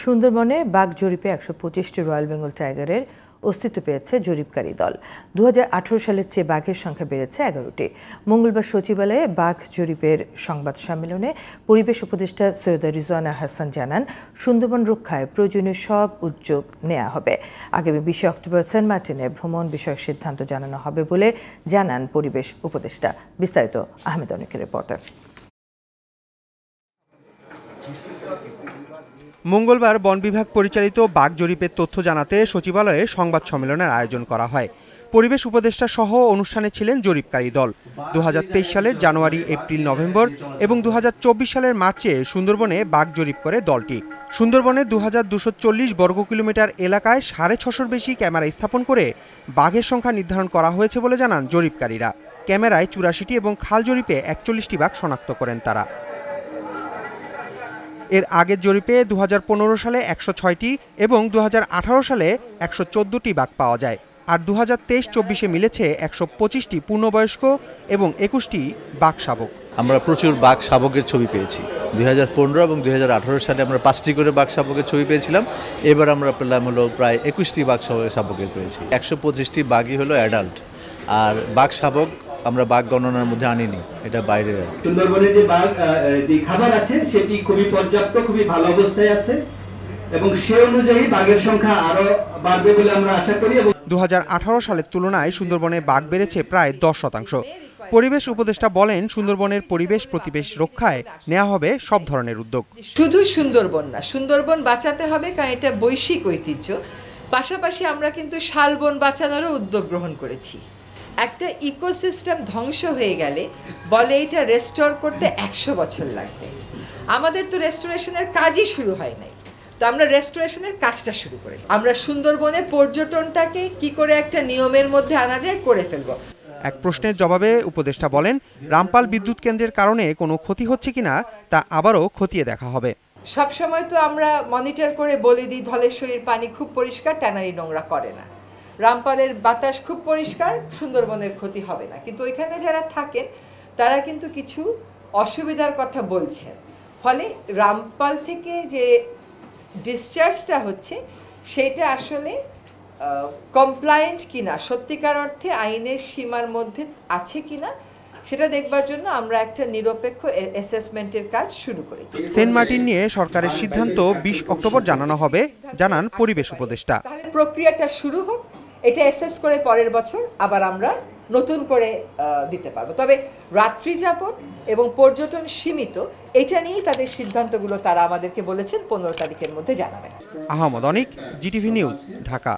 সুন্দরবনে বাঘ জরিপে ১২৫টি রয়্যাল বেঙ্গল টাইগারের অস্তিত্ব পেয়েছে জরিপকারী দল। ২০১৮ সালের চেয়ে বাঘের সংখ্যা বেড়েছে ১১টি। মঙ্গলবার সচিবালয়ে বাঘ জরিপের সংবাদ সম্মেলনে পরিবেশ উপদেষ্টা সৈয়দা রিজওয়ানা হাসান জানান, সুন্দরবন রক্ষায় প্রয়োজনীয় সব উদ্যোগ নেওয়া হবে। আগামী ২০ অক্টোবর সেন্ট মার্টিনে ভ্রমণ বিষয়ক সিদ্ধান্ত জানানো হবে বলে জানান পরিবেশ উপদেষ্টা। বিস্তারিত আহমেদ অনিকের রিপোর্টার। মঙ্গলবার বন বিভাগ পরিচালিত বাঘ জরিপের তথ্য জানাতে সচিবালয়ে সংবাদ সম্মেলনের আয়োজন করা হয়। পরিবেশ উপদেষ্টা সহ অনুষ্ঠানে ছিলেন জরিপকারী দল। ২০২৩ সালের জানুয়ারি, এপ্রিল, নভেম্বর এবং ২০২৪ সালের মার্চে সুন্দরবনে বাঘ জরিপ করে দলটি। সুন্দরবনে ২২৪০ বর্গ কিলোমিটার এলাকায় ৬৫০র বেশি ক্যামেরা স্থাপন করে বাঘের সংখ্যা নির্ধারণ করা হয়েছে বলে জানান জরিপকারীরা। ক্যামেরায় ৮৪টি এবং খাল জরিপে ৪১টি বাঘ শনাক্ত করেন তারা। এর আগের জরিপে ২০১৫ সালে ১০৬টি এবং ২০১৮ সালে ১১৪টি বাঘ পাওয়া যায়। আর ২০২৩-২৪-এ মিলেছে ১২৫টি পূর্ণবয়স্ক এবং ২১টি বাঘ শাবক। আমরা প্রচুর বাঘ শাবকের ছবি পেয়েছি। ২০১৫ এবং ২০১৮ সালে আমরা ৫টি করে বাঘ শাবকের ছবি পেয়েছিলাম। এবার আমরা পেলাম হলো প্রায় ২১টি বাঘ শাবকের পেয়েছি। ১২৫টি বাঘই হলো অ্যাডাল্ট, আর বাঘ শাবক আমরা বাঘ গণনার মধ্যে আনিনি, এটা বাইরের। সুন্দরবনে যে বাঘ যে খাবার আছে সেটি খুবই পর্যাপ্ত, খুবই ভালো অবস্থায় আছে এবং সে অনুযায়ী বাঘের সংখ্যা আরো বাড়বে বলে আমরা আশা করি। ২০১৮ সালের তুলনায় সুন্দরবনে বাঘ বেড়েছে প্রায় ১০%। পরিবেশ উপদেষ্টা বলেন, সুন্দরবনের পরিবেশ প্রতিবেশ রক্ষায় নেওয়া হবে সব ধরনের উদ্যোগ। শুধু সুন্দরবন না, সুন্দরবন বাঁচাতে হবে কারণ এটা বৈশ্বিক ঐতিহ্য। পাশাপাশি আমরা কিন্তু শালবন বাঁচানোরও উদ্যোগ গ্রহণ করেছি। একটা ইকোসিস্টেম ধ্বংস হয়ে গেলে বলে এটা রেস্টোর করতে ১০০ বছর লাগবে। আমাদের তো রেস্টোরেশনের কাজই শুরু হয় নাই, তো আমরা রেস্টোরেশনের কাজটা শুরু করি। আমরা সুন্দরবনে পর্যটনটাকে কি করে একটা নিয়মের মধ্যে আনা যায় করে ফেলব। এক প্রশ্নের জবাবে উপদেষ্টা বলেন, রামপাল বিদ্যুৎ কেন্দ্রের কারণে কোনো ক্ষতি হচ্ছে কিনা তা আবারও খতিয়ে দেখা হবে। সবসময় তো আমরা মনিটর করে বলে দিই ধলেশ্বরীর পানি খুব পরিষ্কার, ট্যানারি নোংরা করে না। রামপালের বাতাস খুব পরিষ্কার, সুন্দরবনের ক্ষতি হবে না। কিন্তু ওইখানে যারা থাকেন তারা কিন্তু কিছু অসুবিধার কথা বলছেন। ফলে রামপাল থেকে যে ডিসচার্জটা হচ্ছে সেটা আসলে কমপ্লায়েন্ট কিনা, সত্যিকার অর্থে আইনের সীমার মধ্যে আছে কিনা সেটা দেখবার জন্য আমরা একটা নিরপেক্ষ অ্যাসেসমেন্টের কাজ শুরু করেছি। সেন্ট মার্টিন নিয়ে সরকারের সিদ্ধান্ত ২০ অক্টোবর জানানো হবে, জানান পরিবেশ উপদেষ্টা। তাহলে প্রক্রিয়াটা শুরু হোক, এটা অ্যাসেস করে পরের বছর আবার আমরা নতুন করে দিতে পারবো। তবে রাত্রি যাপন এবং পর্যটন সীমিত, এটা নিয়েই তাদের সিদ্ধান্তগুলো তারা আমাদেরকে বলেছেন ১৫ তারিখের মধ্যে জানাবেন। আহমদ অনিক, জিটিভি নিউজ, ঢাকা।